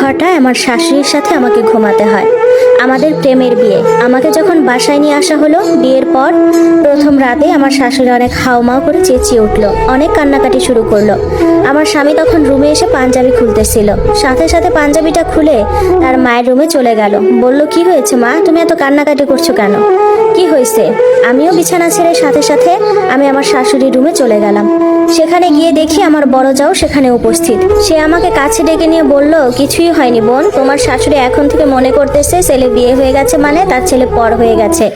ঘরটায় আমার শাশুড়ির সাথে আমাকে ঘুমাতে হয়। আমাদের প্রেমের বিয়ে। আমাকে যখন বাসায় নিয়ে আসা হলো বিয়ের পর, প্রথম রাতে আমার শাশুড়ি অনেক হাউমাউ করে চেঁচিয়ে উঠলো, অনেক কান্নাকাটি শুরু করলো। আমার স্বামী তখন রুমে এসে পাঞ্জাবি খুলতেছিল, সাথে সাথে পাঞ্জাবিটা খুলে তার মায়ের রুমে চলে গেল। বলল, কি হয়েছে মা, তুমি এত কান্নাকাটি করছো কেন? কি হয়েছে? আমিও বিছানা ছেড়ে সাথে সাথে আমি আমার শাশুড়ির রুমে চলে গেলাম। সেখানে গিয়ে দেখি আমার বড় যাও সেখানে উপস্থিত। সে আমাকে কাছে ডেকে নিয়ে বলল, কিছুই হয়নি বোন, তোমার শাশুড়ি এখন থেকে মনে করতেছে ছেলে বিয়ে হয়ে গেছে মানে তার ছেলে পর হয়ে গেছে।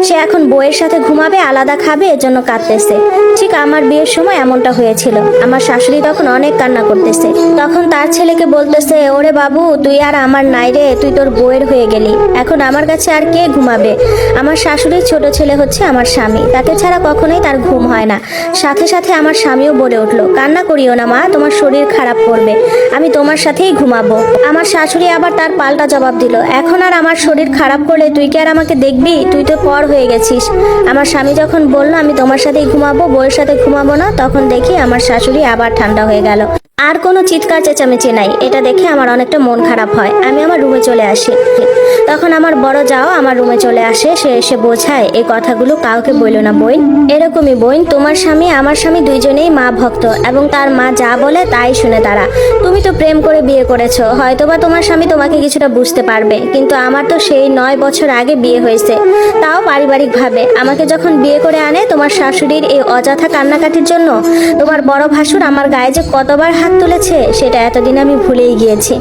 সে এখন বউয়ের সাথে ঘুমাবে, আলাদা খাবে, এর জন্য কাঁদতেছে। ঠিক আমার বিয়ের সময় এমনটা হয়েছিল। আমার শাশুড়ি তখন অনেক কান্না করতেছে। তখন তার ছেলেকে বলতেছে, ওরে বাবু, তুই আর আমার নাই রে, তুই তোর বউয়ের হয়ে গেলি, এখন আমার কাছে আর কে ঘুমাবে? আমার শাশুড়ির ছোট ছেলে হচ্ছে আমার স্বামী, তাকে ছাড়া কখনোই তার ঘুম হয় না। সাথে সাথে আমার স্বামীও বলে উঠলো, কান্না করিও না মা, তোমার শরীর খারাপ করবে, আমি তোমার সাথেই ঘুমাবো। আমার শাশুড়ি আবার তার পাল্টা জবাব দিল, এখন আর আমার শরীর খারাপ করলে তুই কি আর আমাকে দেখবি? তুই তো পর হয়ে গেছিস। আমার স্বামী যখন বলল আমি তোমার সাথেই ঘুমাবো, বউয়ের সাথে ঘুমাবো না, তখন দেখি আমার শাশুড়ি আবার ঠান্ডা হয়ে গেল। আর কোনো চিৎকার চেঁচামেচি নাই। এটা দেখে আমার অনেকটা মন খারাপ হয়। আমি আমার রুমে চলে আসি। তখন আমার বড় যাও আমার রুমে চলে আসে। সে এসে বোঝায়, এই কথাগুলো কাউকে বললো না বোন, এরকমই বোন, তোমার স্বামী আমার স্বামী দুইজনেই মা ভক্ত এবং তার মা যা বলে তাই শুনে তারা। তুমি তো প্রেম করে বিয়ে করেছো, হয়তোবা তোমার স্বামী তোমাকে কিছুটা বুঝতে পারবে, কিন্তু আমার তো সেই 9 বছর আগে বিয়ে হয়েছে, তাও পারিবারিক ভাবে। আমাকে যখন বিয়ে করে আনে তোমার শাশুড়ির এই অযথা কান্নাকাটির জন্য তোমার বড় ভাসুর আমার গায়ে যে কতবার হাত তুলেছে সেটা এতদিন আমি ভুলেই গিয়েছি।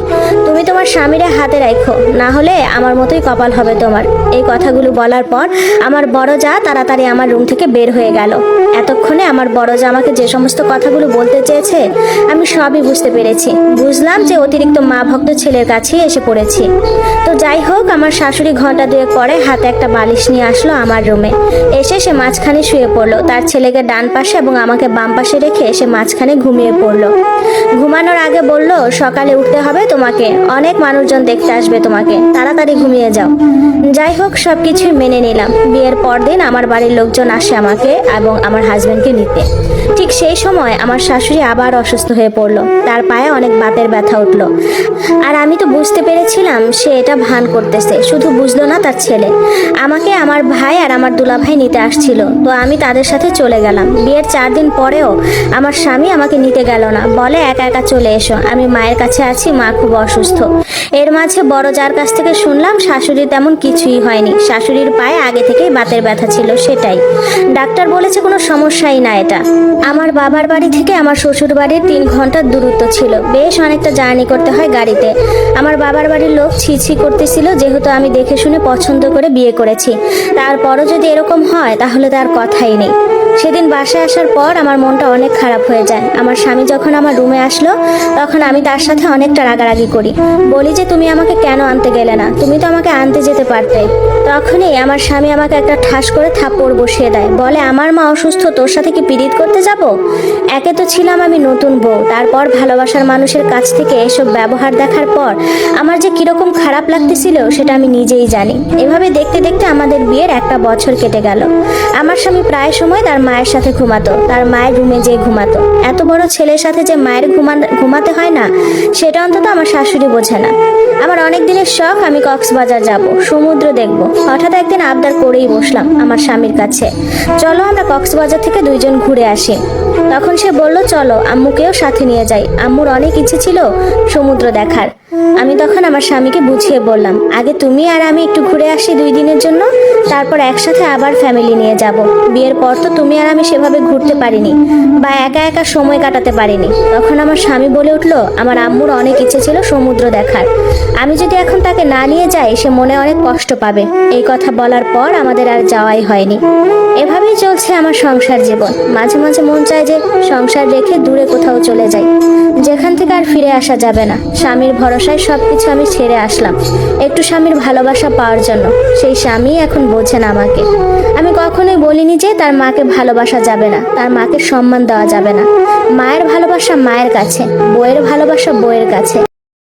তুমি তোমার স্বামীরে হাতে রাখো, না হলে আমার মতোই কপাল হবে তোমার। এই কথাগুলো বলার পর আমার বড় যা তাড়াতাড়ি আমার রুম থেকে বের হয়ে গেল। এতক্ষণে আমার বড় যা আমাকে যে সমস্ত কথাগুলো বলতে চেয়েছে আমি সবই বুঝতে পেরেছি। বুঝলাম যে অতিরিক্ত মা ভক্ত ছেলের কাছেই এসে পড়েছি। তো যাই হোক, আমার শাশুড়ি ঘন্টা দুয়েক পরে হাতে একটা বালিশ নিয়ে আসলো আমার রুমে। এসে সে মাঝখানে শুয়ে পড়লো, তার ছেলেকে ডান পাশে এবং আমাকে বাম পাশে রেখে সে মাঝখানে ঘুমিয়ে পড়লো। ঘুমানোর আগে বলল, সকালে উঠতে হবে তোমাকে, অনেক মানুষজন দেখতে আসবে তোমাকে, তাড়াতাড়ি ঘুমিয়ে যাও। যাই হোক, সবকিছুই মেনে নিলাম। বিয়ের পরদিন আমার বাড়ির লোকজন আসে আমাকে এবং আমার হাজবেন্ডকে নিতে। ঠিক সেই সময় আমার শাশুড়ি আবার অসুস্থ হয়ে পড়লো, তার পায়ে অনেক বাতের ব্যথা উঠলো। আর আমি তো বুঝতে পেরেছিলাম সে এটা ভান করতেছে, শুধু বুঝলো না তার ছেলে। আমাকে আমার ভাই আর আমার দুলাভাই নিতে আসছিল, তো আমি তাদের সাথে চলে গেলাম। বিয়ের 4 দিন পরেও আমার স্বামী আমাকে নিতে গেল না, বলে একা একা চলে এসো, আমি মায়ের কাছে আছি, মা খুব অসুস্থ। এর মাঝে বড় যার কাছ থেকে শুনলাম শাশুড়ির তেমন কিছুই হয়নি, শাশুড়ির পায়ে আগে থেকেই বাতের ব্যথা ছিল, সেটাই ডাক্তার বলেছে কোনো সমস্যাই না এটা। আমার বাবার বাড়ি থেকে আমার শ্বশুর বাড়ির 3 ঘন্টার দূরত্ব ছিল, বেশ অনেকটা জার্নি করতে হয় গাড়িতে। আমার বাবার বাড়ির লোক ছি করতেছিল, যেহেতু আমি দেখে শুনে পছন্দ করে বিয়ে করেছি, তারপরও যদি এরকম হয় তাহলে তার কথাই নেই। সেদিন বাসায় আসার পর আমার মনটা অনেক খারাপ হয়ে যায়। আমার স্বামী যখন আমার রুমে আসলো তখন আমি তার সাথে অনেকটা রাগারাগি করি, বলি যে তুমি আমাকে কেন আনতে গেলে না, তুমি তো আমাকে আনতে যেতে পারতে। তখনই আমার স্বামী আমাকে একটা ঠাস করে থাপ্পড় বসিয়ে দেয়, বলে আমার মা অসুস্থ, তোর সাথে কি পিরিত করতে যাব? একে তো ছিলাম আমি নতুন বউ, তারপর ভালোবাসার মানুষের কাছ থেকে এসব ব্যবহার দেখার পর আমার যে কিরকম খারাপ লাগতেছিল সেটা আমি নিজেই জানি। এভাবে দেখতে দেখতে আমাদের বিয়ের 1 বছর কেটে গেল। আমার স্বামী প্রায় সময় তার মায়ের সাথে ঘুমাতো, তার মায়ের রুমে যেয়ে ঘুমাতো। এত বড় ছেলের সাথে যে মায়ের ঘুমাতে হয় না, সেটা অন্তত আমার শাশুড়ি বোঝে না। আমার অনেক দিনের শখ আমি কক্সবাজার যাব, সমুদ্র দেখব। হঠাৎ একদিন আবদার করেই বসলাম আমার স্বামীর কাছে, চলো আমরা কক্সবাজার থেকে 2 জন ঘুরে আসি। তখন সে বলল, চলো আম্মুকেও সাথে নিয়ে যাই, আম্মুর অনেক ইচ্ছে ছিল সমুদ্র দেখার। আমি তখন আমার স্বামীকে বুঝিয়ে বললাম, আগে তুমি আর আমি একটু ঘুরে আসি 2 দিনের জন্য, তারপর একসাথে আবার ফ্যামিলি নিয়ে যাব। বিয়ের পর তো তুমি আর আমি সেভাবে ঘুরতে পারিনি বা একা একা সময় কাটাতে পারিনি। তখন আমার স্বামী বলে উঠলো, আমার আম্মুর অনেক ইচ্ছে ছিল সমুদ্র দেখার, আমি যদি এখন তাকে না নিয়ে যাই সে মনে অনেক কষ্ট পাবে। এই কথা বলার পর আমাদের আর যাওয়াই হয়নি। এভাবেই চলছে আমার সংসার জীবন। মাঝে মাঝে মন চায় যে সংসার রেখে দূরে কোথাও চলে যাই, যেখান থেকে আর ফিরে আসা যাবে না। স্বামীর ভরসায় সবকিছু আমি ছেড়ে আসলাম একটু স্বামীর ভালোবাসা পাওয়ার জন্য। সেই স্বামী এখন বোঝে না আমাকে। আমি কখনোই বলিনি যে তার মাকে ভালোবাসা যাবে না, তার মাকে সম্মান দেওয়া যাবে না। মায়ের ভালোবাসা মায়ের কাছে, বউয়ের ভালোবাসা বউয়ের কাছে।